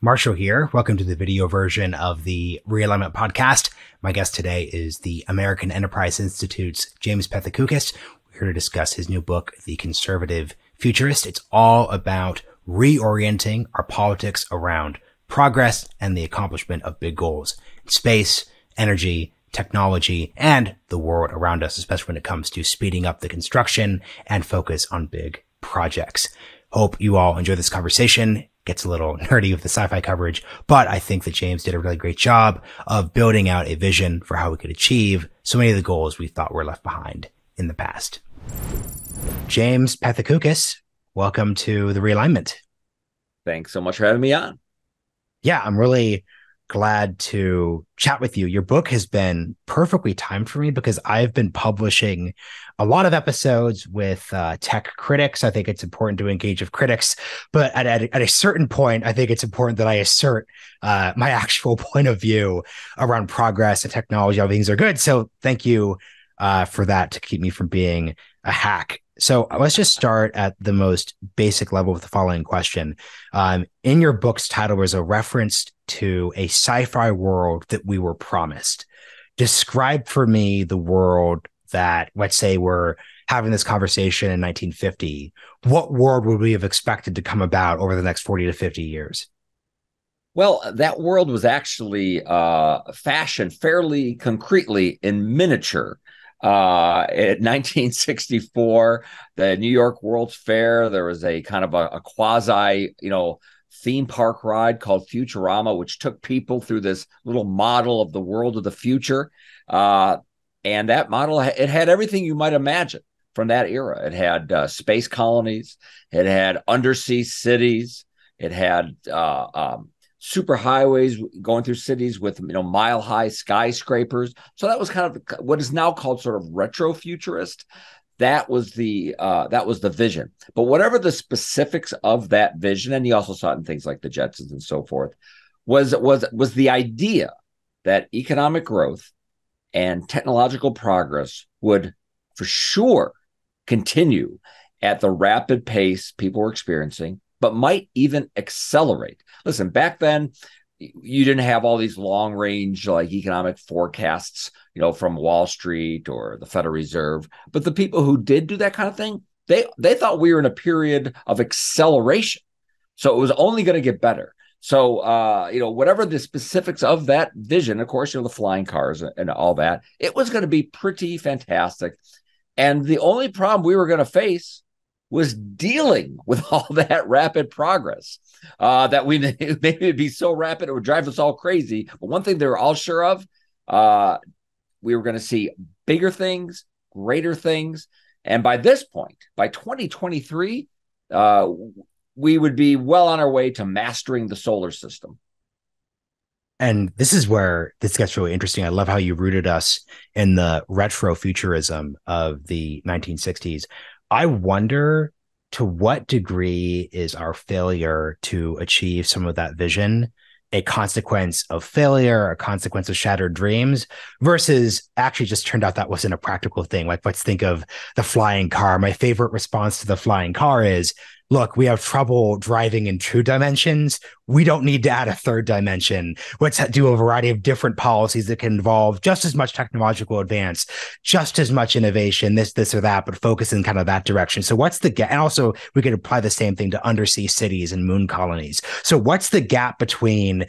Marshall here. Welcome to the video version of the Realignment Podcast. My guest today is the American Enterprise Institute's James Pethokoukis. We're here to discuss his new book, The Conservative Futurist. It's all about reorienting our politics around progress and the accomplishment of big goals in space, energy, technology, and the world around us, especially when it comes to speeding up the construction and focus on big projects. Hope you all enjoy this conversation. Gets a little nerdy with the sci-fi coverage, but I think that James did a really great job of building out a vision for how we could achieve so many of the goals we thought were left behind in the past. James Pethokoukis, welcome to the Realignment. Thanks so much for having me on. Yeah, I'm really glad to chat with you. Your book has been perfectly timed for me because I've been publishing a lot of episodes with tech critics. I think it's important to engage with critics, but at a certain point, I think it's important that I assert my actual point of view around progress and technology. All things are good. So thank you for that, to keep me from being a hack. So let's just start at the most basic level with the following question. In your book's title, there's a reference to a sci-fi world that we were promised. Describe for me the world that, let's say we're having this conversation in 1950. What world would we have expected to come about over the next 40 to 50 years? Well, that world was actually fashioned fairly concretely in miniature. In 1964, the New York World's Fair, there was a kind of a quasi, theme park ride called Futurama, which took people through this little model of the world of the future. And that model, it had everything you might imagine from that era. It had space colonies. It had undersea cities. It had super highways going through cities with mile-high skyscrapers. So that was kind of what is now called sort of retro-futurist. That was the vision. But whatever the specifics of that vision, and you also saw it in things like the Jetsons and so forth, was the idea that economic growth and technological progress would for sure continue at the rapid pace people were experiencing, but might even accelerate. Listen, back then, you didn't have all these long range economic forecasts, from Wall Street or the Federal Reserve. But the people who did do that kind of thing, they thought we were in a period of acceleration. So it was only going to get better. So, whatever the specifics of that vision, of course, the flying cars and all that, it was going to be pretty fantastic. And the only problem we were going to face was dealing with all that rapid progress, that we maybe it'd be so rapid it would drive us all crazy. But one thing they were all sure of, we were going to see bigger things, greater things. And by this point, by 2023, we would be well on our way to mastering the solar system. And this is where this gets really interesting. I love how you rooted us in the retro futurism of the 1960s. I wonder, to what degree is our failure to achieve some of that vision a consequence of failure, a consequence of shattered dreams, versus actually just turned out that wasn't a practical thing? Like, let's think of the flying car. My favorite response to the flying car is, look, we have trouble driving in 2 dimensions. We don't need to add a 3rd dimension. Let's do a variety of different policies that can involve just as much technological advance, just as much innovation, this or that, but focus in kind of that direction. So what's the gap? And also, we could apply the same thing to undersea cities and moon colonies. So what's the gap between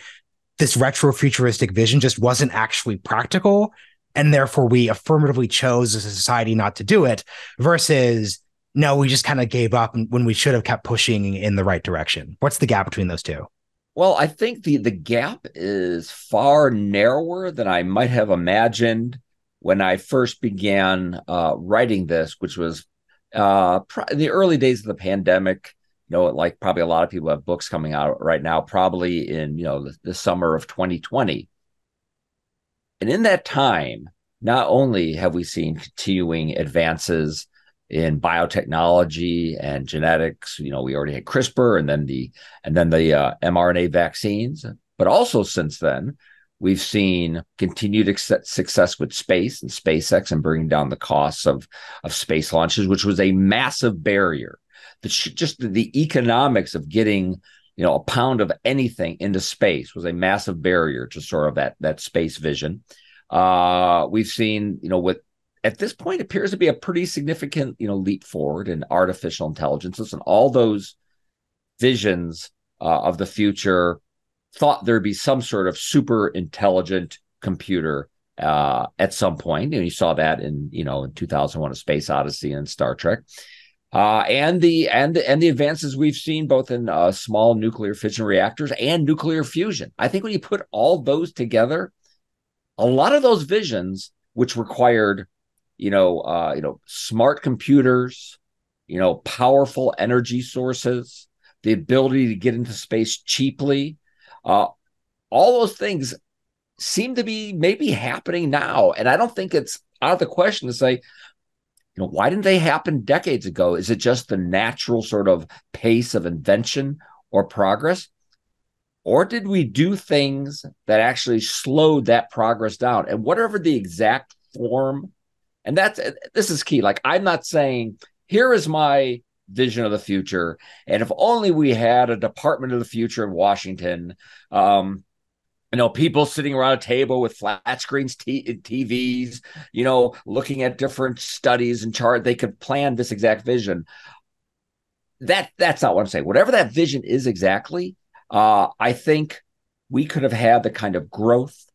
this retro-futuristic vision just wasn't actually practical, and therefore we affirmatively chose as a society not to do it, versus no, we just kind of gave up when we should have kept pushing in the right direction? What's the gap between those two? Well, I think the gap is far narrower than I might have imagined when I first began writing this, which was in the early days of the pandemic. Like probably a lot of people have books coming out right now, probably in the summer of 2020. And in that time, not only have we seen continuing advances in biotechnology and genetics. We already had CRISPR and then the mRNA vaccines. But also since then, we've seen continued success with space and SpaceX and bringing down the costs of space launches, which was a massive barrier. Just the economics of getting a pound of anything into space was a massive barrier to sort of that space vision. We've seen, with at this point appears to be a pretty significant, leap forward in artificial intelligence. Listen, all those visions of the future thought there'd be some sort of super intelligent computer at some point. You saw that in 2001: A Space Odyssey and Star Trek. And the advances we've seen both in small nuclear fission reactors and nuclear fusion. I think when you put all those together, a lot of those visions, which required, smart computers, powerful energy sources, the ability to get into space cheaply, all those things seem to be maybe happening now. And I don't think it's out of the question to say, why didn't they happen decades ago? Is it just the natural sort of pace of invention or progress? Or did we do things that actually slowed that progress down? And whatever the exact form, and this is key. Like, I'm not saying, here is my vision of the future, and if only we had a Department of the Future in Washington, people sitting around a table with flat screens, TVs, looking at different studies and chart, they could plan this exact vision. That's not what I'm saying. Whatever that vision is exactly, I think we could have had the kind of growth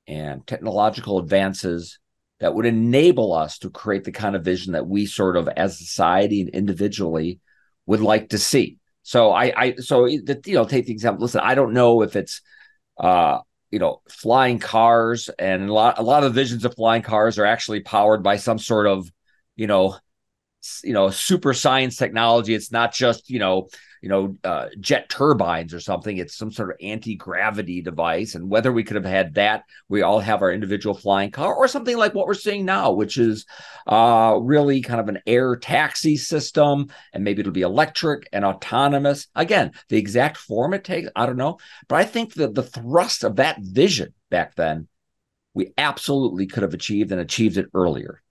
and technological advances that would enable us to create the kind of vision that we sort of, as a society and individually, would like to see. So take the example. Listen, I don't know if it's flying cars, and a lot of the visions of flying cars are actually powered by some sort of, super science technology. It's not just, jet turbines or something. It's some sort of anti-gravity device. And whether we could have had that, we all have our individual flying car, or something like what we're seeing now, which is really kind of an air taxi system. And maybe it'll be electric and autonomous. Again, the exact form it takes, I don't know. But I think that the thrust of that vision back then, we absolutely could have achieved, and achieved it earlier.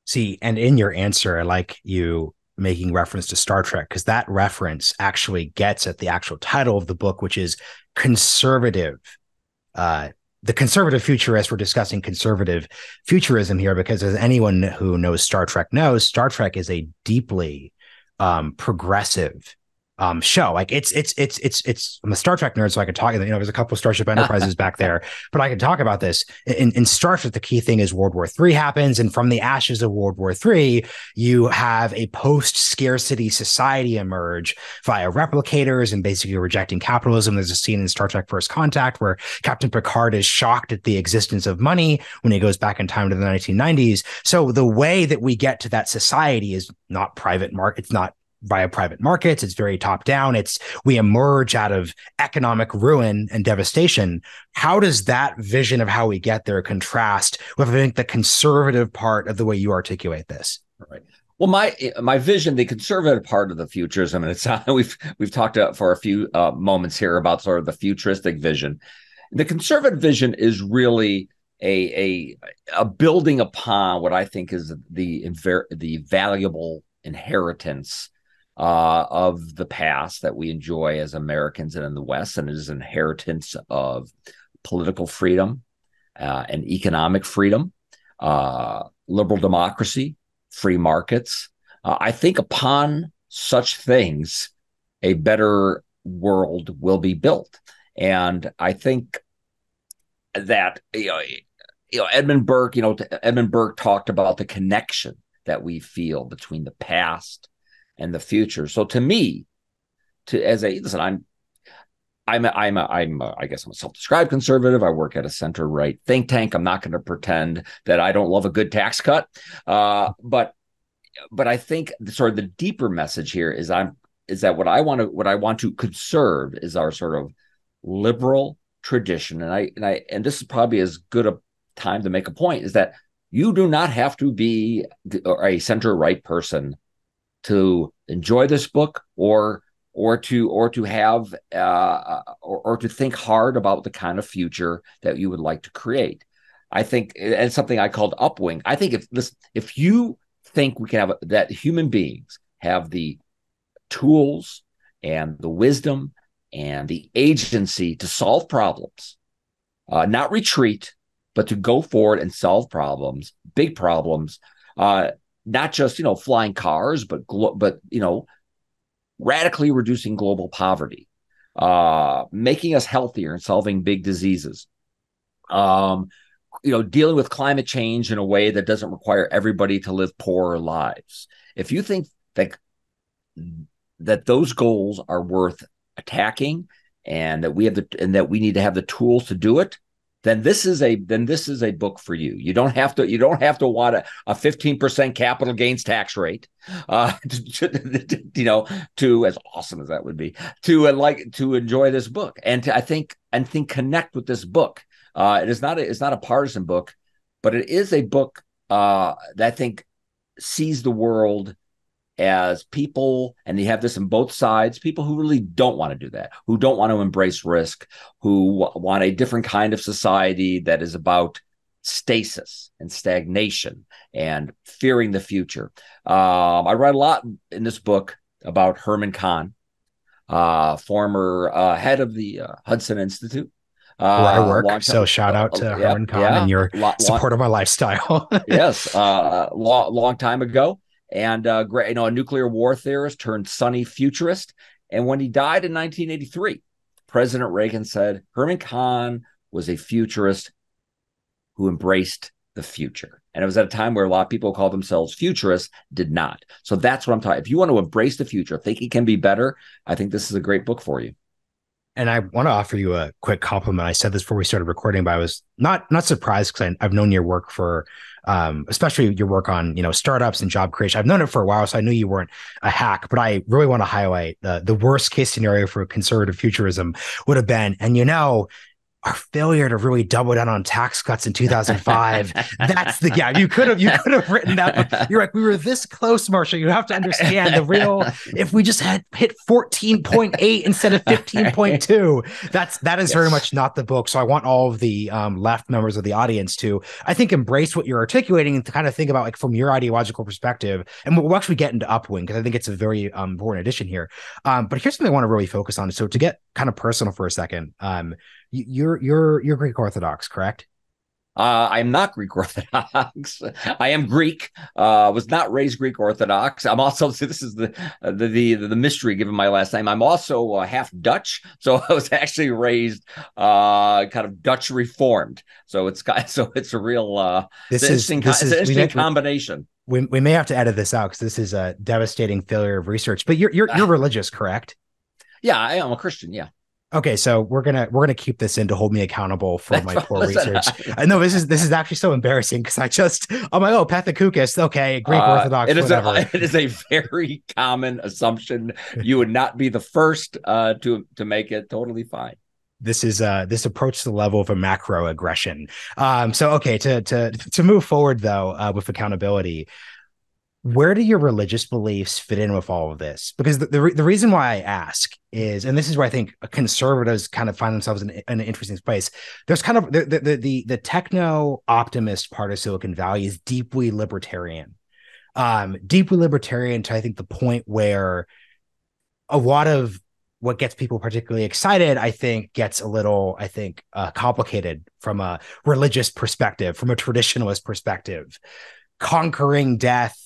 See, and in your answer, I like you making reference to Star Trek, because that reference actually gets at the actual title of the book, which is conservative. The conservative futurist. We're discussing conservative futurism here because, as anyone who knows Star Trek knows, Star Trek is a deeply progressive show. Like it's I'm a Star Trek nerd, so I could talk. There's a couple of Starship Enterprises back there, but I could talk about this. In Star Trek, the key thing is World War III happens, and from the ashes of World War III, you have a post-scarcity society emerge via replicators and basically rejecting capitalism. There's a scene in Star Trek First Contact where Captain Picard is shocked at the existence of money when he goes back in time to the 1990s. So the way that we get to that society is not private market. It's not via private markets. It's very top down. We emerge out of economic ruin and devastation. How does that vision of how we get there contrast with, I think, the conservative part of the way you articulate this? Right. Well, my vision, the conservative part of the futurism, and it's we've talked for a few moments here about sort of the futuristic vision. The conservative vision is really a building upon what I think is the valuable inheritance of the past that we enjoy as Americans and in the West, and it is an inheritance of political freedom and economic freedom, liberal democracy, free markets. I think upon such things, a better world will be built. And I think that Edmund Burke talked about the connection that we feel between the past and the future. So to me, I'm a self-described conservative. I work at a center-right think tank. I'm not going to pretend that I don't love a good tax cut. But I think sort of the deeper message here is that what I want to conserve is our sort of liberal tradition. And this is probably as good a time to make a point, is that you do not have to be a center-right person to enjoy this book or to have or to think hard about the kind of future that you would like to create. I think it's something I called upwing. I think if you think we can that human beings have the tools and the wisdom and the agency to solve problems, not retreat, but to go forward and solve problems, big problems, not just, flying cars, but radically reducing global poverty, making us healthier and solving big diseases, dealing with climate change in a way that doesn't require everybody to live poorer lives. If you think that those goals are worth attacking, and that we need to have the tools to do it, then this is a book for you. You don't have to want a 15% capital gains tax rate, to as awesome as that would be, to enjoy this book and I think connect with this book. It's not a partisan book, but it is a book that I think sees the world as people, and you have this in both sides, people who really don't want to do that, who don't want to embrace risk, who want a different kind of society that is about stasis and stagnation and fearing the future. I write a lot in this book about Herman Kahn, former head of the Hudson Institute. Where I work. So shout out to Herman Kahn and your support of my lifestyle. Yes. Long time ago. And a nuclear war theorist turned sunny futurist. And when he died in 1983, President Reagan said Herman Kahn was a futurist who embraced the future. And it was at a time where a lot of people who call themselves futurists did not. So that's what I'm talking. If you want to embrace the future, think it can be better, I think this is a great book for you. And I want to offer you a quick compliment. I said this before we started recording, but I was not surprised because I've known your work for, especially your work on, startups and job creation. I've known it for a while, so I knew you weren't a hack. But I really want to highlight the worst case scenario for conservative futurism would have been, and our failure to really double down on tax cuts in 2005. That's the gap. You could have written that. You're like, we were this close, Marshall. You have to understand the real, if we just had hit 14.8 instead of 15.2, that is very much not the book. So I want all of the left members of the audience to, I think, embrace what you're articulating and to kind of think about, like, from your ideological perspective. And we'll actually get into Upwing, because I think it's a very important addition here. But here's something I want to really focus on. So to get kind of personal for a second, you're Greek Orthodox, correct? I'm not Greek Orthodox. I am Greek. Was not raised Greek Orthodox. I'm also, this is the mystery given my last name. I'm also half Dutch, so I was actually raised kind of Dutch Reformed. So it's a real it's an interesting combination. We may have to edit this out because this is a devastating failure of research. But you're religious, correct? Yeah, I am a Christian. Yeah. Okay, so we're gonna keep this in to hold me accountable for my poor research. I know this is actually so embarrassing because I'm like, oh, Pethokoukis, okay, Greek Orthodox, whatever. It is a very common assumption. You would not be the first to make it. Totally fine. This approach to the level of a macro aggression. So okay, to move forward though, with accountability. Where do your religious beliefs fit in with all of this? Because the reason why I ask is, and this is where I think conservatives kind of find themselves in an interesting place. There's kind of the techno optimist part of Silicon Valley is deeply libertarian to, I think, the point where a lot of what gets people particularly excited, I think, gets a little, complicated from a religious perspective, from a traditionalist perspective, conquering death,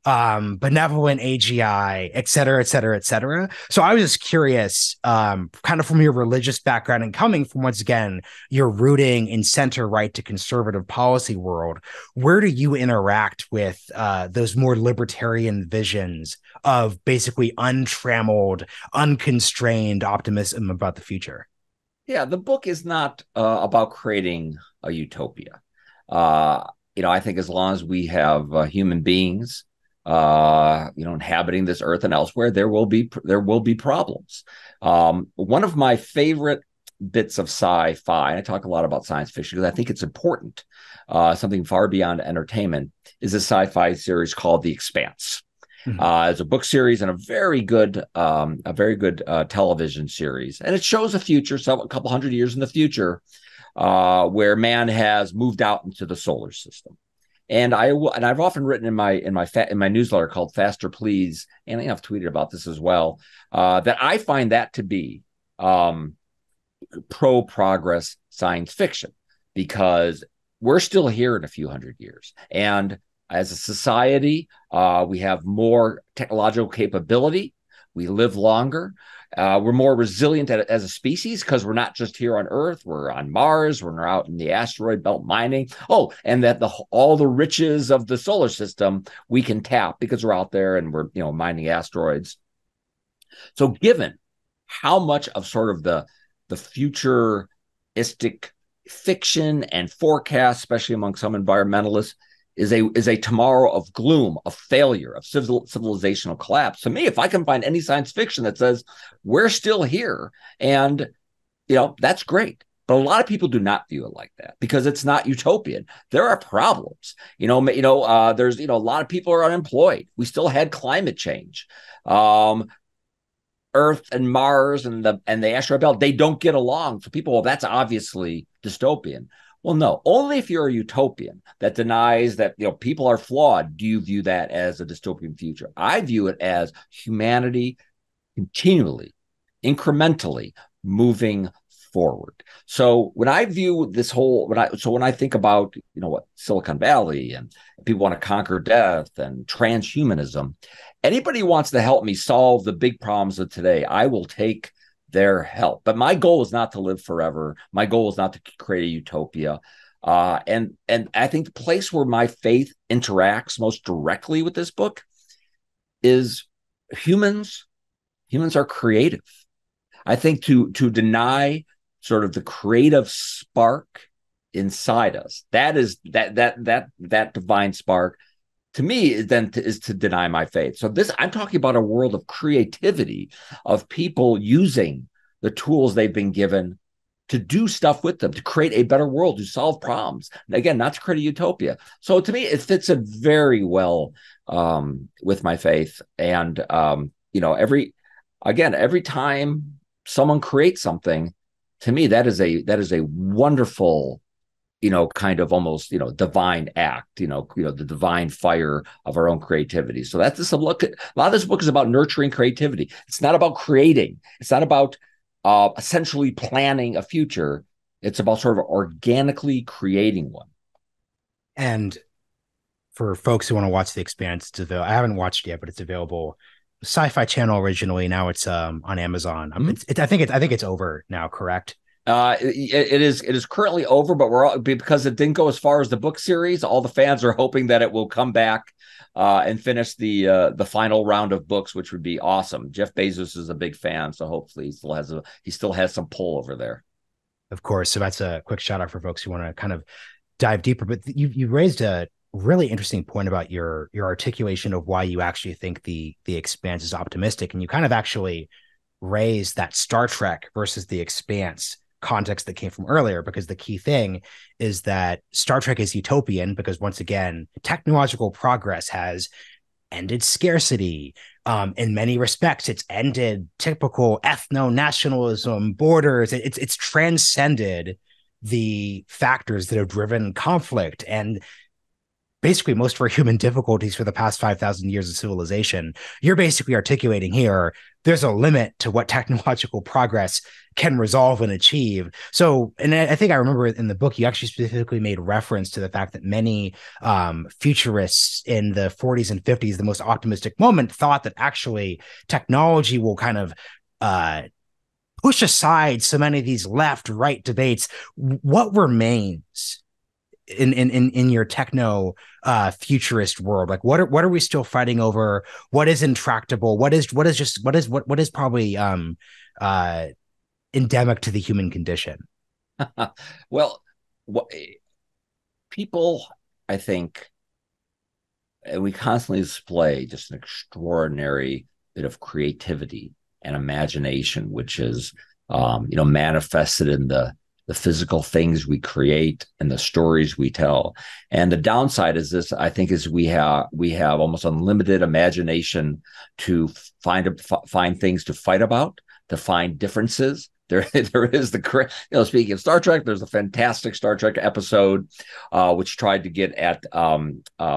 benevolent AGI, et cetera, et cetera, et cetera. So I was just curious, kind of from your religious background and coming from, once again, your rooting in center right to conservative policy world, where do you interact with those more libertarian visions of basically untrammeled, unconstrained optimism about the future? Yeah, the book is not about creating a utopia. I think as long as we have human beings inhabiting this earth and elsewhere, there will be problems. One of my favorite bits of sci-fi, and I talk a lot about science fiction because I think it's important, something far beyond entertainment, is a sci-fi series called The Expanse. Mm-hmm. It's a book series and a very good television series, and it shows a future, so a couple hundred years in the future, where man has moved out into the solar system. And I've often written in my newsletter called Faster Please, and I've tweeted about this as well, that I find that to be um, pro progress science fiction, because we're still here in a few hundred years. And as a society, we have more technological capability. We live longer. We're more resilient as a species because we're not just here on Earth. We're on Mars. We're out in the asteroid belt mining. Oh, and that all the riches of the solar system we can tap because we're out there and we're mining asteroids. So, given how much of sort of the futuristic fiction and forecast, especially among some environmentalists, is a tomorrow of gloom, of failure, of civilizational collapse. To me, if I can find any science fiction that says we're still here, and that's great. But a lot of people do not view it like that because it's not utopian. There are problems. There's a lot of people are unemployed. We still had climate change. Earth and Mars and the asteroid belt, they don't get along. So people, well, that's obviously dystopian. Well, no, only if you're a utopian that denies that people are flawed do you view that as a dystopian future. I view it as humanity continually, incrementally moving forward. So when I view this whole, when I think about what Silicon Valley and people want to conquer death and transhumanism, anybody who wants to help me solve the big problems of today, I will take their help. But my goal is not to live forever. My goal is not to create a utopia. And I think the place where my faith interacts most directly with this book is humans. Humans are creative. I think to deny sort of the creative spark inside us, that divine spark, to me, is to deny my faith. So I'm talking about a world of creativity, of people using the tools they've been given to do stuff with them, to create a better world, to solve problems. And again, not to create a utopia. So to me, it fits in very well with my faith. And every time someone creates something, to me, that is a wonderful, kind of almost, divine act, the divine fire of our own creativity. So that's just a look at, a lot of this book is about nurturing creativity. It's not about creating. It's not about essentially planning a future. It's about sort of organically creating one. And for folks who want to watch The Expanse, it's available. I haven't watched it yet, but it's available. Sci-Fi Channel originally. Now it's on Amazon. I think it's over now, correct? It is currently over, but because it didn't go as far as the book series, all the fans are hoping that it will come back and finish the final round of books, which would be awesome. Jeff Bezos is a big fan, so hopefully he still has some pull over there. Of course. So that's a quick shout out for folks who want to kind of dive deeper. But you raised a really interesting point about your articulation of why you actually think the Expanse is optimistic, and you kind of actually raised that Star Trek versus the Expanse context that came from earlier, because the key thing is that Star Trek is utopian because, once again, technological progress has ended scarcity. In many respects, it's ended typical ethno-nationalism, borders. It's transcended the factors that have driven conflict and basically most of our human difficulties for the past 5,000 years of civilization. You're basically articulating here, there's a limit to what technological progress can resolve and achieve. So, and I think I remember in the book, you actually specifically made reference to the fact that many futurists in the 40s and 50s, the most optimistic moment, thought that actually technology will kind of push aside so many of these left-right debates. What remains in your techno futurist world? Like what are we still fighting over? What is intractable? What is probably endemic to the human condition? Well, people, I think, and we constantly display just an extraordinary bit of creativity and imagination, which is manifested in the physical things we create and the stories we tell. And the downside is this, I think, is we have almost unlimited imagination to find things to fight about, to find differences. There is speaking of Star Trek, there's a fantastic Star Trek episode which tried to get at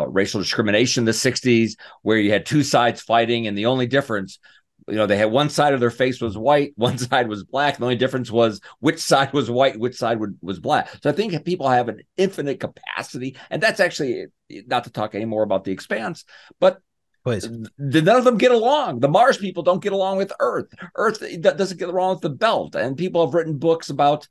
racial discrimination in the 60s, where you had two sides fighting, and the only difference They had one side of their face was white, one side was black. The only difference was which side was white, which side was black. So I think people have an infinite capacity, and that's actually not to talk anymore about the Expanse, but Please. None of them get along. The Mars people don't get along with Earth. Earth doesn't get along with the Belt, and people have written books about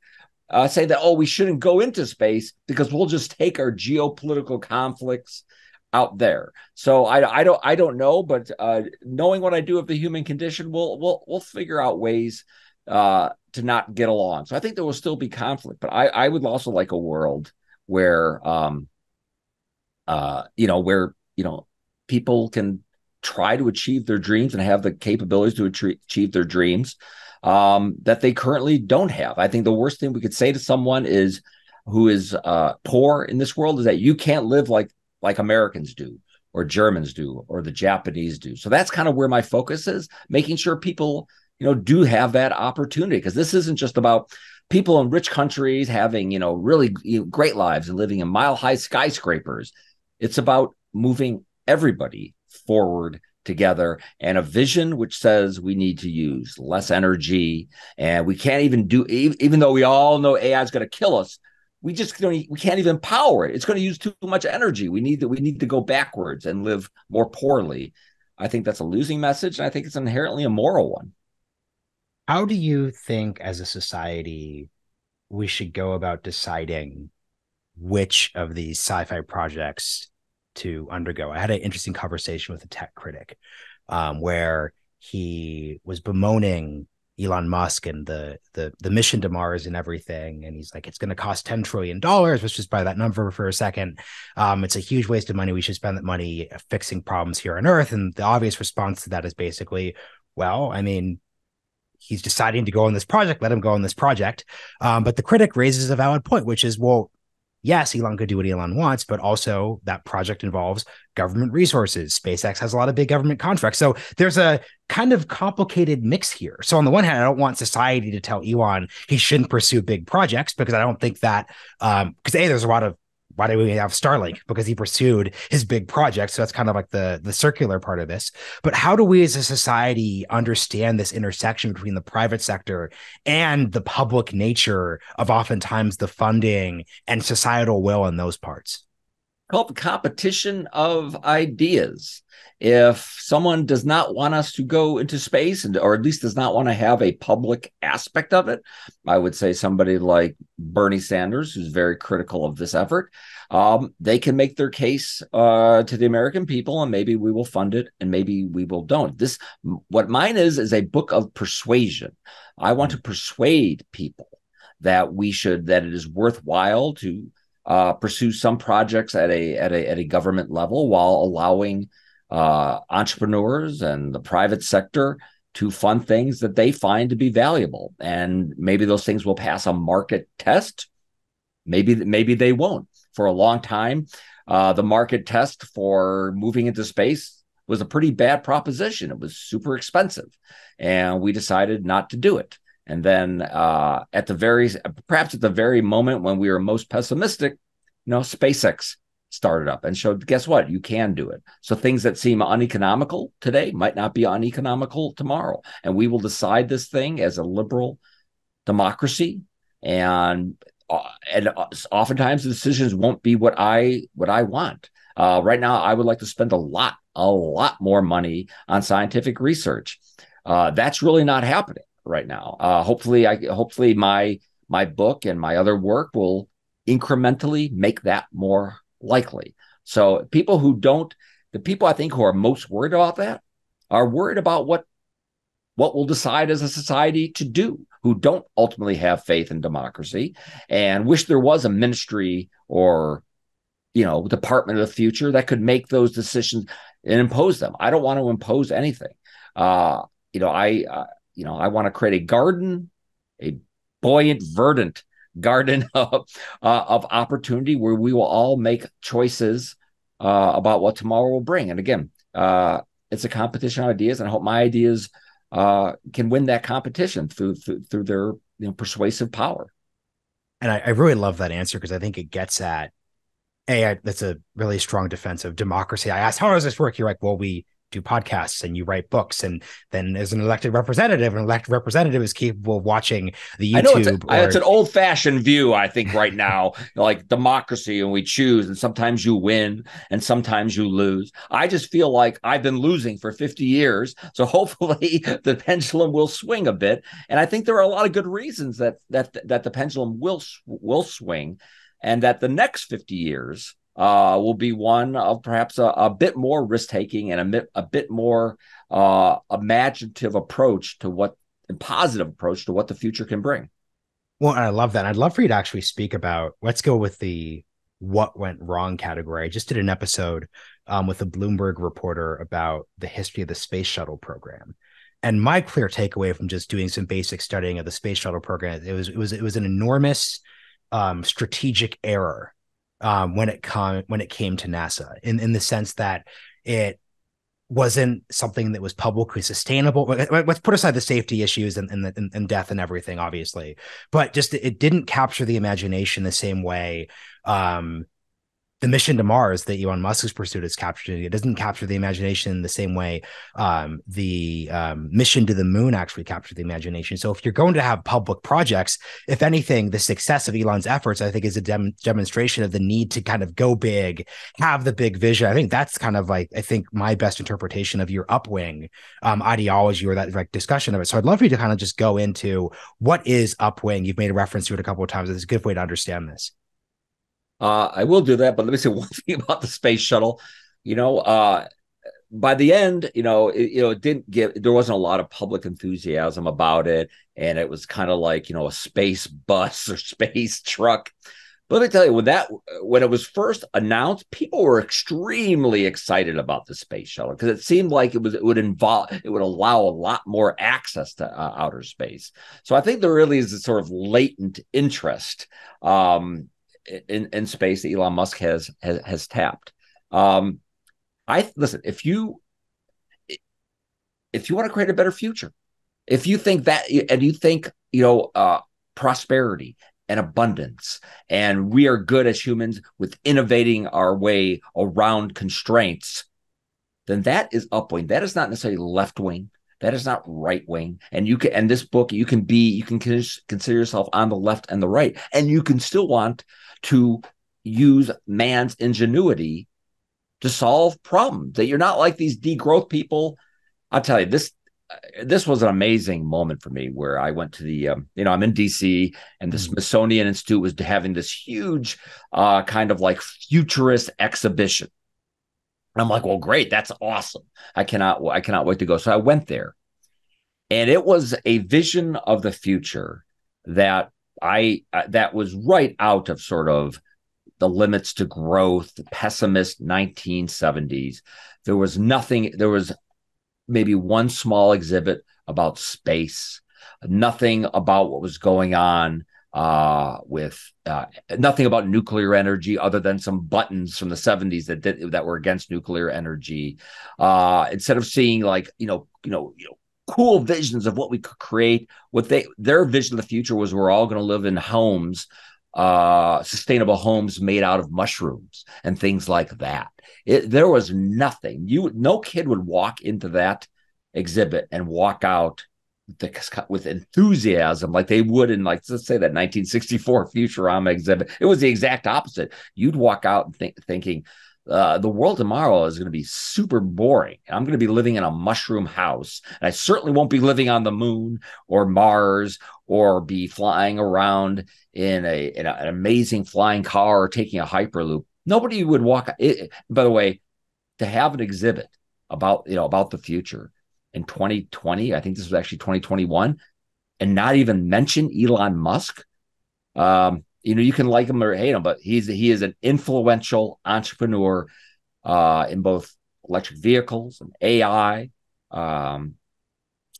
say that, we shouldn't go into space because we'll just take our geopolitical conflicts out there. So I don't know, but knowing what I do of the human condition, we'll figure out ways to not get along. So I think there will still be conflict, but I would also like a world where people can try to achieve their dreams and have the capabilities to achieve their dreams that they currently don't have. I think the worst thing we could say to someone who is poor in this world is that you can't live like Americans do, or Germans do, or the Japanese do. So that's kind of where my focus is, making sure people, do have that opportunity, because this isn't just about people in rich countries having, really great lives and living in mile-high skyscrapers. It's about moving everybody forward together, and a vision which says we need to use less energy, and we can't even even though we all know AI is going to kill us, we can't even power it. It's going to use too much energy. We need to go backwards and live more poorly. I think that's a losing message, and I think it's inherently a moral one. How do you think as a society we should go about deciding which of these sci-fi projects to undergo? I had an interesting conversation with a tech critic where he was bemoaning Elon Musk and the mission to Mars and everything. And he's like, it's going to cost $10 trillion. Let's just buy that number for a second. It's a huge waste of money. We should spend that money fixing problems here on Earth. And the obvious response to that is basically, well, I mean, he's deciding to go on this project, let him go on this project. But the critic raises a valid point, which is, well, yes, Elon could do what Elon wants, but also that project involves government resources. SpaceX has a lot of big government contracts. So there's a kind of complicated mix here. So on the one hand, I don't want society to tell Elon he shouldn't pursue big projects, because I don't think that, because there's a lot of, why do we have Starlink? Because he pursued his big project. So that's kind of like the circular part of this. But how do we as a society understand this intersection between the private sector and the public nature of oftentimes the funding and societal will in those parts? Called the competition of ideas. If someone does not want us to go into space, or at least does not want to have a public aspect of it, I would say somebody like Bernie Sanders, who's very critical of this effort, they can make their case to the American people, and maybe we will fund it, and maybe we will don't. What mine is a book of persuasion. I want to persuade people that it is worthwhile to pursue some projects at a government level, while allowing entrepreneurs and the private sector to fund things that they find to be valuable. And maybe those things will pass a market test. Maybe they won't. For a long time, the market test for moving into space was a pretty bad proposition. It was super expensive, and we decided not to do it. And then perhaps at the very moment when we were most pessimistic, SpaceX started up and showed, guess what? You can do it. So things that seem uneconomical today might not be uneconomical tomorrow. And we will decide this thing as a liberal democracy. And oftentimes the decisions won't be what I want. Right now, I would like to spend a lot more money on scientific research. That's really not happening right now. Hopefully my book and my other work will incrementally make that more likely. So the people I think who are most worried about that are worried about what we'll decide as a society to do, who don't ultimately have faith in democracy and wish there was a ministry or department of the future that could make those decisions and impose them. I don't want to impose anything. I want to create a garden, a buoyant, verdant garden of opportunity where we will all make choices about what tomorrow will bring. And again, it's a competition of ideas, and I hope my ideas can win that competition through their persuasive power. And I really love that answer, because I think it gets at that's a really strong defense of democracy. I asked, how does this work? You're like, well, we do podcasts and you write books, and then as an elected representative is capable of watching the I know YouTube it's an old fashioned view, I think, right now, like democracy, and we choose, and sometimes you win and sometimes you lose. I just feel like I've been losing for 50 years. So hopefully the pendulum will swing a bit. And I think there are a lot of good reasons that the pendulum will swing, and that the next 50 years will be one of perhaps a bit more risk taking and a bit more imaginative approach to what positive approach to what the future can bring. Well, and I love that. I'd love for you to actually speak about, let's go with the what went wrong category. I just did an episode with a Bloomberg reporter about the history of the space shuttle program. And my clear takeaway from just doing some basic studying of the space shuttle program, it was an enormous strategic error when it came to NASA, in the sense that it wasn't something that was publicly sustainable. Let's put aside the safety issues and death and everything, obviously, but just it didn't capture the imagination the same way the mission to Mars that Elon Musk has pursued is captured. It doesn't capture the imagination in the same way the mission to the moon actually captured the imagination. So if you're going to have public projects, if anything, the success of Elon's efforts, I think, is a demonstration of the need to kind of go big, have the big vision. I think that's kind of like, I think, my best interpretation of your upwing ideology, or that like discussion of it. So I'd love for you to kind of just go into what is upwing. You've made a reference to it a couple of times. It's a good way to understand this. I will do that, but let me say one thing about the space shuttle. By the end, it didn't there wasn't a lot of public enthusiasm about it, and it was kind of like, a space bus or space truck. But let me tell you, when it was first announced, people were extremely excited about the space shuttle, because it seemed like it would allow a lot more access to outer space. So I think there really is a sort of latent interest in space that Elon Musk has tapped. Listen, if you want to create a better future, if you think that, and you think, prosperity and abundance, and we are good as humans with innovating our way around constraints, then that is upwing. That is not necessarily left wing. That is not right wing. And this book, you can consider yourself on the left and the right, and you can still want to use man's ingenuity to solve problems. That you're not like these degrowth people. I'll tell you, this was an amazing moment for me, where I went to the, I'm in DC, and the Smithsonian Institute was having this huge kind of like futurist exhibition. And I'm like, well, great, that's awesome. I cannot wait to go. So I went there, and it was a vision of the future that that was right out of sort of the limits to growth, the pessimist 1970s. There was nothing. There was maybe one small exhibit about space, nothing about what was going on with nothing about nuclear energy, other than some buttons from the 70s that were against nuclear energy. Instead of seeing like, cool visions of what we could create, their vision of the future was, we're all going to live in homes, sustainable homes made out of mushrooms and things like that. There was nothing. No kid would walk into that exhibit and walk out with enthusiasm like they would in, like, let's say, that 1964 Futurama exhibit. It was the exact opposite. You'd walk out and thinking, the world tomorrow is going to be super boring. I'm going to be living in a mushroom house, and I certainly won't be living on the moon or Mars, or be flying around in an amazing flying car, or taking a hyperloop. Nobody would walk. By the way, to have an exhibit about the future in 2020, I think this was actually 2021, and not even mention Elon Musk. You can like him or hate him, but he is an influential entrepreneur in both electric vehicles and AI,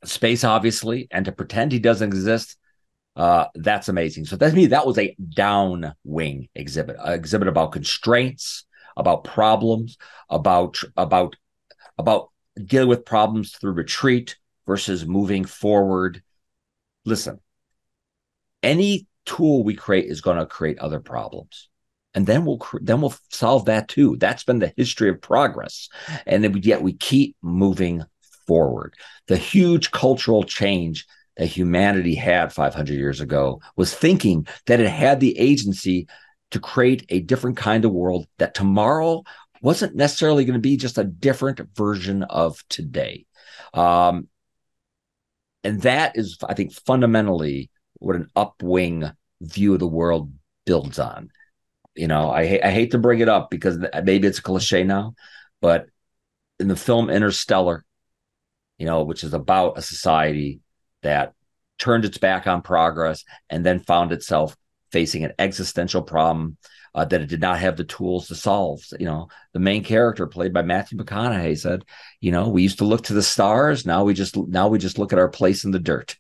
space, obviously. And to pretend he doesn't exist, that's amazing. So to me, that was a downwing exhibit, an exhibit about constraints, about problems, about dealing with problems through retreat versus moving forward. Listen, any tool we create is going to create other problems. and then we'll solve that too. That's been the history of progress, and yet we keep moving forward. The huge cultural change that humanity had 500 years ago was thinking that it had the agency to create a different kind of world, that tomorrow wasn't necessarily going to be just a different version of today. And that is, I think, fundamentally what an upwing view of the world builds on. I hate to bring it up because maybe it's a cliche now, but in the film Interstellar, which is about a society that turned its back on progress and then found itself facing an existential problem that it did not have the tools to solve. The main character, played by Matthew McConaughey, said, we used to look to the stars. Now we just look at our place in the dirt.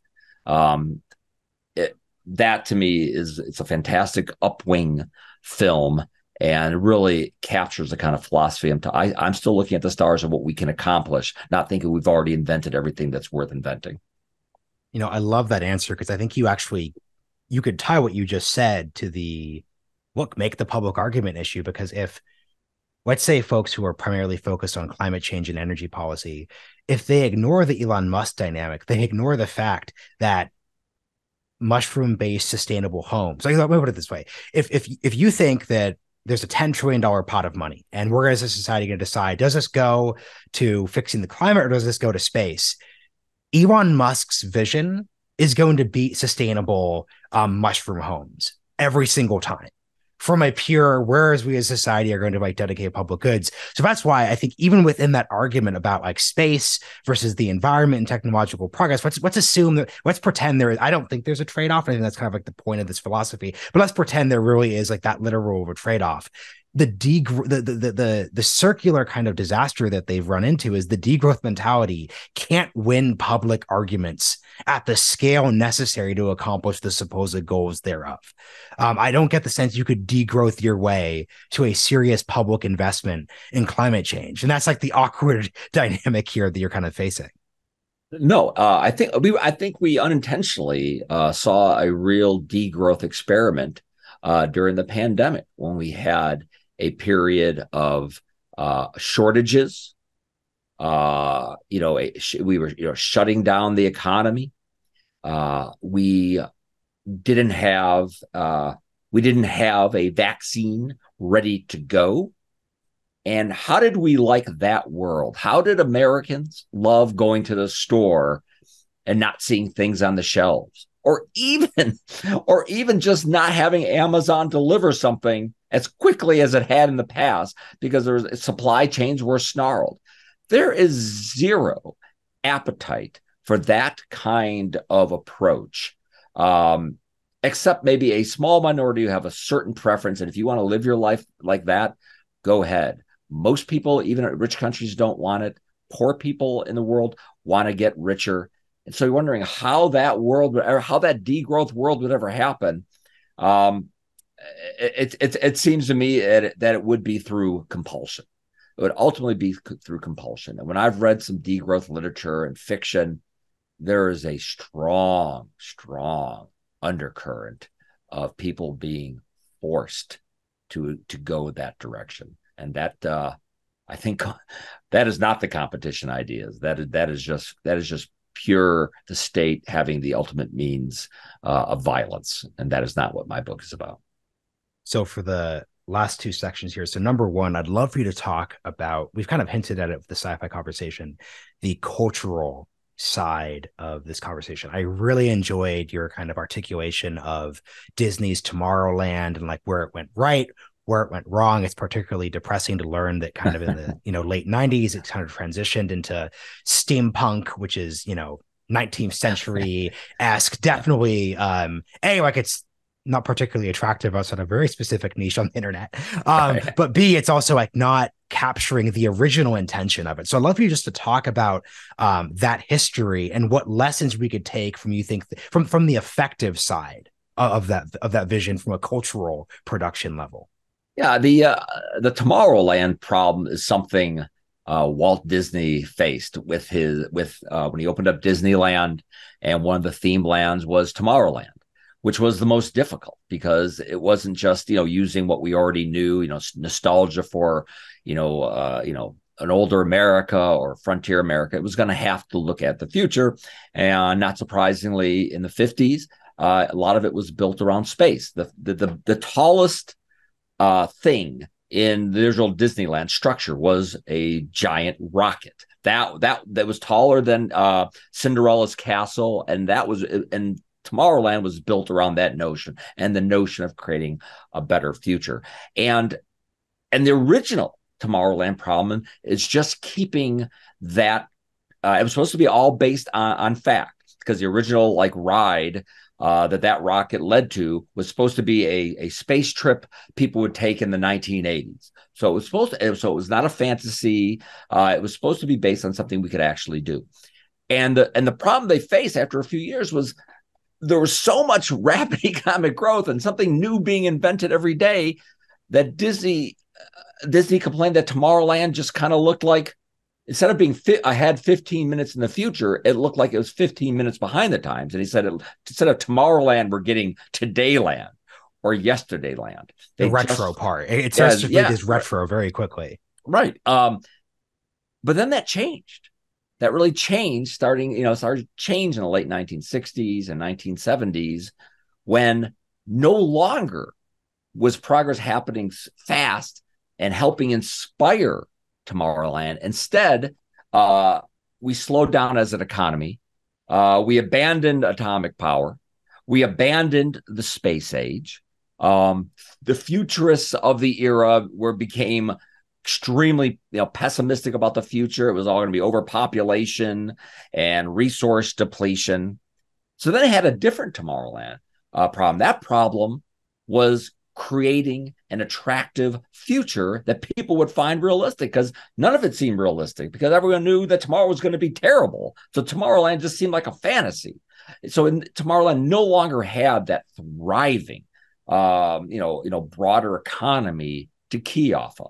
That to me it's a fantastic upwing film, and really captures the kind of philosophy. I'm still looking at the stars and what we can accomplish, not thinking we've already invented everything that's worth inventing. I love that answer, because I think you could tie what you just said to the make the public argument issue. Because if, let's say, folks who are primarily focused on climate change and energy policy, if they ignore the Elon Musk dynamic, they ignore the fact that mushroom-based sustainable homes. Like, let me put it this way: if you think that there's a $10 trillion pot of money, and we're as a society going to decide, does this go to fixing the climate or does this go to space? Elon Musk's vision is going to be sustainable mushroom homes every single time, from a pure, whereas we as society are going to dedicate public goods. So that's why I think even within that argument about space versus the environment and technological progress, let's assume that, let's pretend there is, I don't think there's a trade-off. I think that's kind of the point of this philosophy, but let's pretend there really is that literal of a trade-off. The circular kind of disaster that they've run into is the degrowth mentality can't win public arguments at the scale necessary to accomplish the supposed goals thereof. I don't get the sense you could degrowth your way to a serious public investment in climate change. And that's the awkward dynamic here that you're kind of facing. No, I think we unintentionally saw a real degrowth experiment during the pandemic, when we had a period of shortages. We were shutting down the economy. We didn't have a vaccine ready to go. And how did we like that world? How did Americans love going to the store and not seeing things on the shelves? Or even just not having Amazon deliver something as quickly as it had in the past, because supply chains were snarled. There is zero appetite for that kind of approach, except maybe a small minority who have a certain preference. And if you want to live your life like that, go ahead. Most people, even in rich countries, don't want it. Poor people in the world want to get richer. And so you're wondering how that degrowth world would ever happen. It seems to me that it would be through compulsion. It would ultimately be through compulsion. And when I've read some degrowth literature and fiction, there is a strong undercurrent of people being forced to go that direction. And that I think that is not the competition ideas. That is just pure the state having the ultimate means of violence. And that is not what my book is about. So for the last two sections here, so number one, I'd love for you to talk about, we've kind of hinted at it with the sci-fi conversation, the cultural side of this conversation. I really enjoyed your kind of articulation of Disney's Tomorrowland and where it went right, where it went wrong. It's particularly depressing to learn that kind of in the late 90s, it kind of transitioned into steampunk, which is 19th century-esque, definitely it's not particularly attractive outside a very specific niche on the internet. But B, it's also not capturing the original intention of it. So I'd love for you just to talk about that history and what lessons we could take from, you think, from the effective side of that vision from a cultural production level. Yeah, the Tomorrowland problem is something Walt Disney faced with when he opened up Disneyland, and one of the theme lands was Tomorrowland. which was the most difficult because it wasn't just, using what we already knew, nostalgia for, an older America or frontier America. It was going to have to look at the future. And not surprisingly, in the 50s, a lot of it was built around space. The tallest thing in the original Disneyland structure was a giant rocket that was taller than Cinderella's castle, and Tomorrowland was built around that notion and the notion of creating a better future. And the original Tomorrowland problem is just keeping that. It was supposed to be all based on fact, because the original ride that rocket led to was supposed to be a space trip people would take in the 1980s. So it was not a fantasy. It was supposed to be based on something we could actually do. And the problem they faced after a few years was there was so much rapid economic growth and something new being invented every day that Disney complained that Tomorrowland just kind of looked like, instead of being ahead 15 minutes in the future, it looked like it was 15 minutes behind the times. And he said, instead of Tomorrowland, we're getting Todayland or Yesterdayland. The retro part. It starts to feel this retro very quickly. Right. But then that changed. That really changed started change in the late 1960s and 1970s, when no longer was progress happening fast and helping inspire Tomorrowland. Instead, we slowed down as an economy. We abandoned atomic power. We abandoned the space age. The futurists of the era became extremely pessimistic about the future. It was all going to be overpopulation and resource depletion. So then it had a different Tomorrowland problem. That problem was creating an attractive future that people would find realistic, because none of it seemed realistic, because everyone knew that tomorrow was going to be terrible. So Tomorrowland just seemed like a fantasy. So Tomorrowland no longer had that thriving, broader economy to key off of.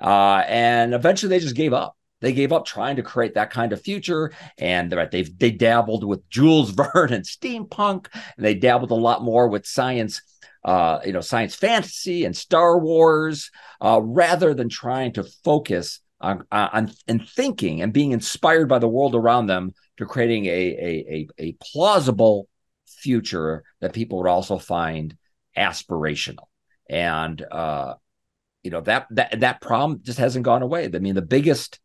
And eventually they just gave up. They gave up trying to create that kind of future. And they dabbled with Jules Verne and steampunk, and they dabbled a lot more with science fantasy and Star Wars, rather than trying to focus on thinking and being inspired by the world around them to creating a plausible future that people would also find aspirational. And that problem just hasn't gone away. I mean, the biggest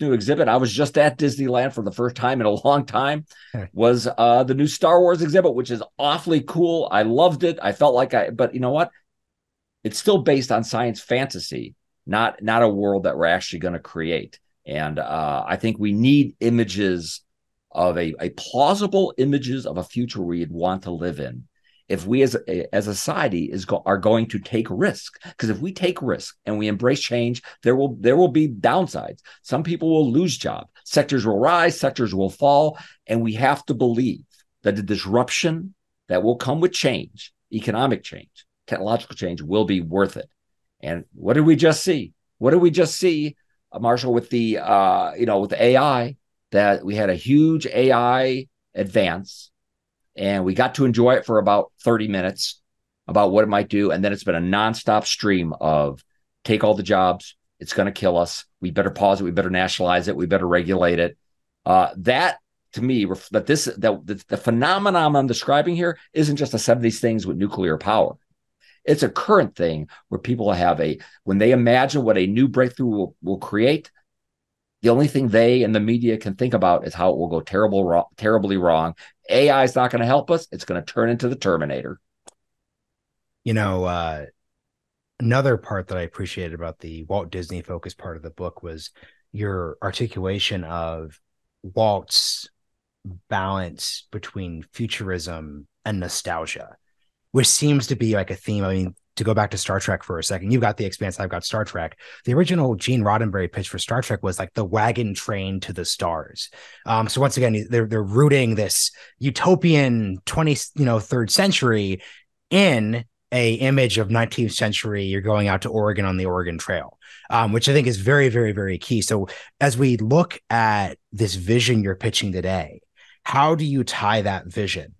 new exhibit, I was just at Disneyland for the first time in a long time, was the new Star Wars exhibit, which is awfully cool. I loved it. I felt but you know what? It's still based on science fantasy, not a world that we're actually going to create. And I think we need images of a plausible images of a future we'd want to live in, if we as a society are going to take risk. Because if we take risk and we embrace change, there will be downsides. Some people will lose jobs. Sectors will rise, sectors will fall. And we have to believe that the disruption that will come with change, economic change, technological change, will be worth it. And what did we just see? Marshall, with the with AI, that we had a huge AI advance, and we got to enjoy it for about 30 minutes about what it might do. And then it's been a nonstop stream of take all the jobs. It's going to kill us. We better pause it. We better nationalize it. We better regulate it. That, to me, the phenomenon I'm describing here isn't just a 70s things with nuclear power. It's a current thing where people when they imagine what a new breakthrough will create, the only thing they and the media can think about is how it will go terribly wrong. AI is not going to help us. It's going to turn into the Terminator. Another part that I appreciated about the Walt Disney focused part of the book was your articulation of Walt's balance between futurism and nostalgia, which seems to be like a theme. I mean, to go back to Star Trek for a second, you've got The Expanse, I've got Star Trek. The original Gene Roddenberry pitch for Star Trek was like the wagon train to the stars. So once again, they're rooting this utopian 23rd century in a image of 19th century. You're going out to Oregon on the Oregon Trail, which I think is very, very, very key. So as we look at this vision you're pitching today, how do you tie that vision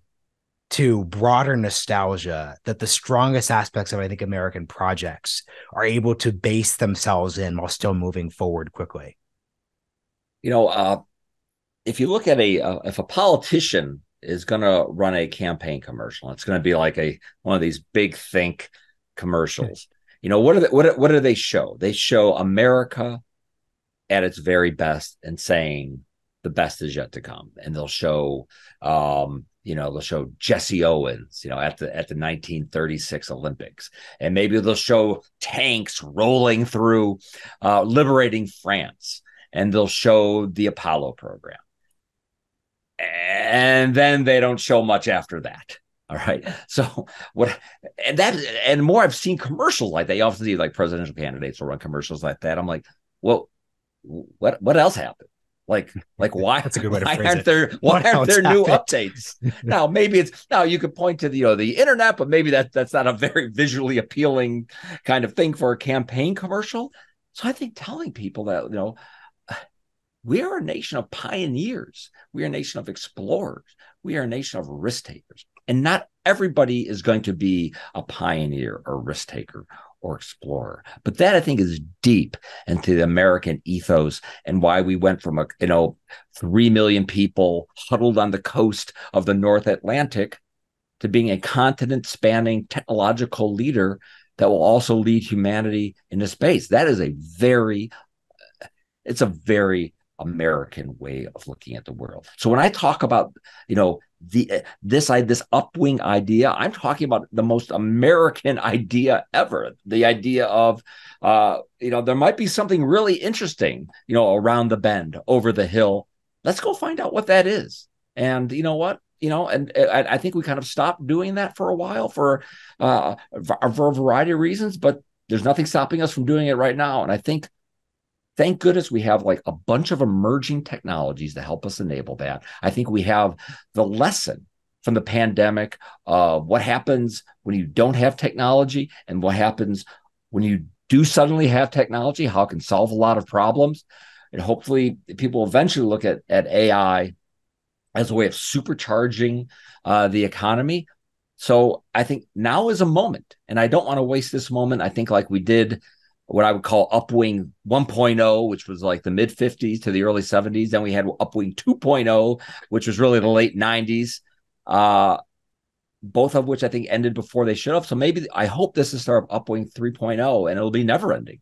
to broader nostalgia that the strongest aspects of, I think, American projects are able to base themselves in while still moving forward quickly? If you look at if a politician is going to run a campaign commercial, it's going to be like one of these big think commercials. What do they show? They show America at its very best and saying the best is yet to come. And they'll show, they'll show Jesse Owens, at the 1936 Olympics, and maybe they'll show tanks rolling through, liberating France, and they'll show the Apollo program. And then they don't show much after that. All right. So and more, I've seen commercials like that. You often see like presidential candidates will run commercials like that. I'm like, well, what else happened? Like why? That's a good way to why phrase aren't it. there new updates? Now you could point to the internet, but maybe that's not a very visually appealing kind of thing for a campaign commercial. So I think telling people that we are a nation of pioneers. We are a nation of explorers. We are a nation of risk takers. And not everybody is going to be a pioneer or risk taker or explorer. But that, I think, is deep into the American ethos and why we went from 3 million people huddled on the coast of the North Atlantic to being a continent spanning technological leader that will also lead humanity into space. That is it's a very American way of looking at the world. So when I talk about, this upwing idea, I'm talking about the most American idea ever. The idea of, there might be something really interesting, around the bend, over the hill. Let's go find out what that is. And you know what? I think we kind of stopped doing that for a while for a variety of reasons, but there's nothing stopping us from doing it right now. And I think, thank goodness we have like a bunch of emerging technologies to help us enable that. I think we have the lesson from the pandemic of what happens when you don't have technology and what happens when you do suddenly have technology, how it can solve a lot of problems. And hopefully people eventually look at AI as a way of supercharging the economy. So I think now is a moment, and I don't want to waste this moment. I think like we did what I would call Upwing 1.0, which was like the mid 50s to the early 70s. Then we had Upwing 2.0, which was really the late 90s, both of which I think ended before they should have. So I hope this is sort of Upwing 3.0, and it'll be never ending.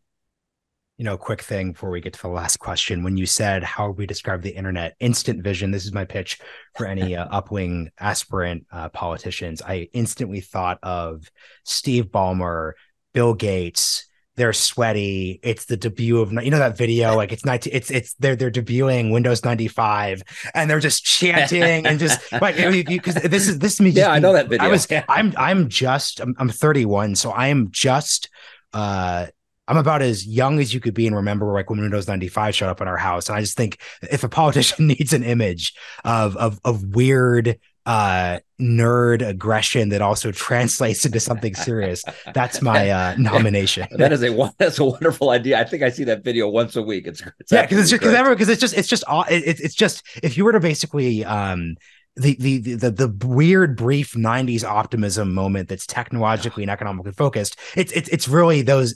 Quick thing before we get to the last question. When you said how we describe the internet, instant vision, this is my pitch for any upwing aspirant politicians. I instantly thought of Steve Ballmer, Bill Gates. They're sweaty. It's the debut of, that video, like they're debuting Windows 95 and they're just chanting and just like, because this is me. I know that video. I'm 31. So I'm about as young as you could be and remember like when Windows 95 showed up in our house. And I just think if a politician needs an image of weird nerd aggression that also translates into something serious, that's my nomination. That's a wonderful idea. I think I see that video once a week. It's just if you were to basically the weird brief 90s optimism moment that's technologically and economically focused, it's really those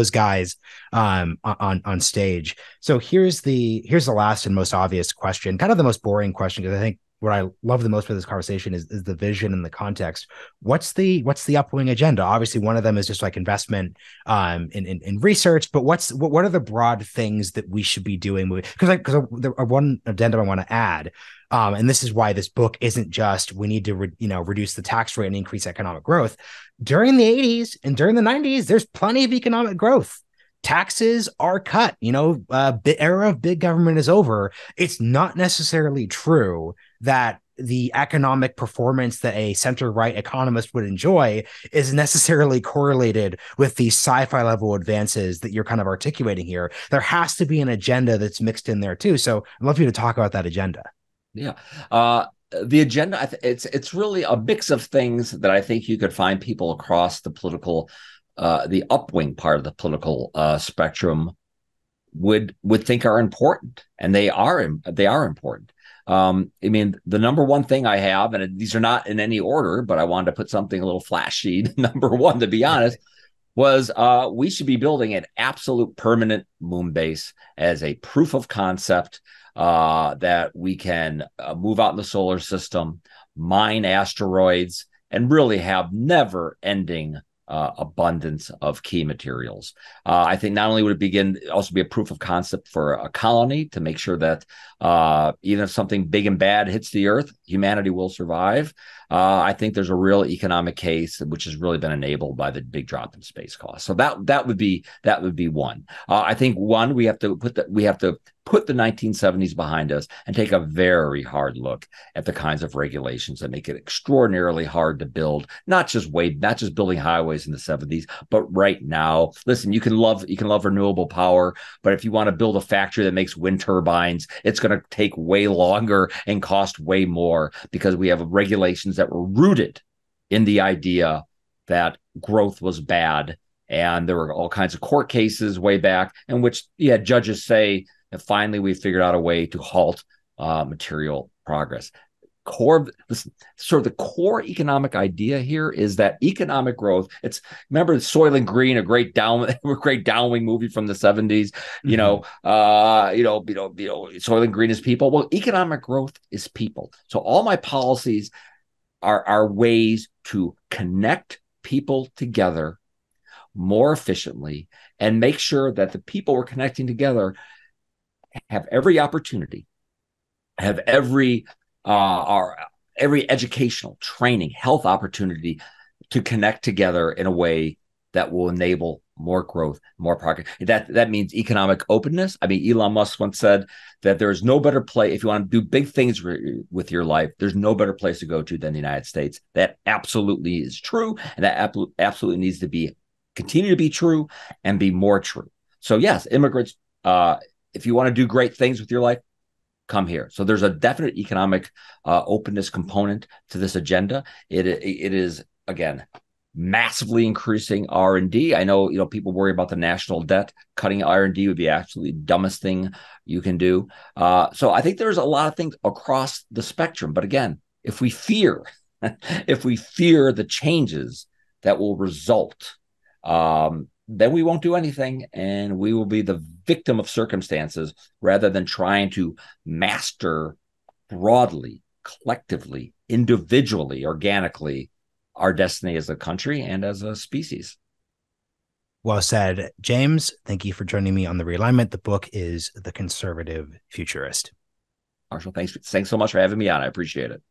guys on stage. So here's the last and most obvious question, kind of the most boring question, because I think what I love the most for this conversation is the vision and the context. What's the upwing agenda? Obviously, one of them is just like investment in research, but what are the broad things that we should be doing? Because one addendum I want to add, and this is why this book isn't just we need to reduce the tax rate and increase economic growth. During the 80s and during the 90s, there's plenty of economic growth. Taxes are cut. The era of big government is over. It's not necessarily true that the economic performance that a center-right economist would enjoy is necessarily correlated with the sci-fi level advances that you're kind of articulating here. There has to be an agenda that's mixed in there too. So I'd love you to talk about that agenda. Yeah. The agenda, it's really a mix of things that I think you could find people across the political the upwing part of the political spectrum would think are important, and they are important. I mean, the number one thing I have, and these are not in any order, but I wanted to put something a little flashy. Number one, to be honest, was we should be building an absolute permanent moon base as a proof of concept that we can move out in the solar system, mine asteroids, and really have never ending abundance of key materials. I think not only would it begin also be a proof of concept for a colony to make sure that even if something big and bad hits the earth, humanity will survive. I think there's a real economic case which has really been enabled by the big drop in space costs. So that would be one. I think one, we have to put the 1970s behind us and take a very hard look at the kinds of regulations that make it extraordinarily hard to build, not just building highways in the 70s, but right now. Listen, you can love renewable power, but if you want to build a factory that makes wind turbines, it's going to take way longer and cost way more because we have regulations that were rooted in the idea that growth was bad. And there were all kinds of court cases way back in which judges say, and finally, we figured out a way to halt material progress. The core economic idea here is that economic growth. Remember Soylent Green, a great downwing movie from the 70s. Soylent Green is people. Well, economic growth is people. So all my policies are ways to connect people together more efficiently and make sure that the people we're connecting together have every opportunity, have every educational, training, health opportunity to connect together in a way that will enable more growth, more progress. That means economic openness. I mean, Elon Musk once said that there's no better place, if you want to do big things with your life, there's no better place to go to than the United States. That absolutely is true. And that absolutely needs to continue to be true and be more true. So yes, immigrants, if you want to do great things with your life, come here. So there's a definite economic openness component to this agenda. It is, again, massively increasing R&D. I know, people worry about the national debt. Cutting R&D would be absolutely the dumbest thing you can do. So I think there's a lot of things across the spectrum. But again, if we fear the changes that will result, then we won't do anything, and we will be the victim of circumstances rather than trying to master broadly, collectively, individually, organically, our destiny as a country and as a species. Well said, James. Thank you for joining me on The Realignment. The book is The Conservative Futurist. Marshall, thanks so much for having me on. I appreciate it.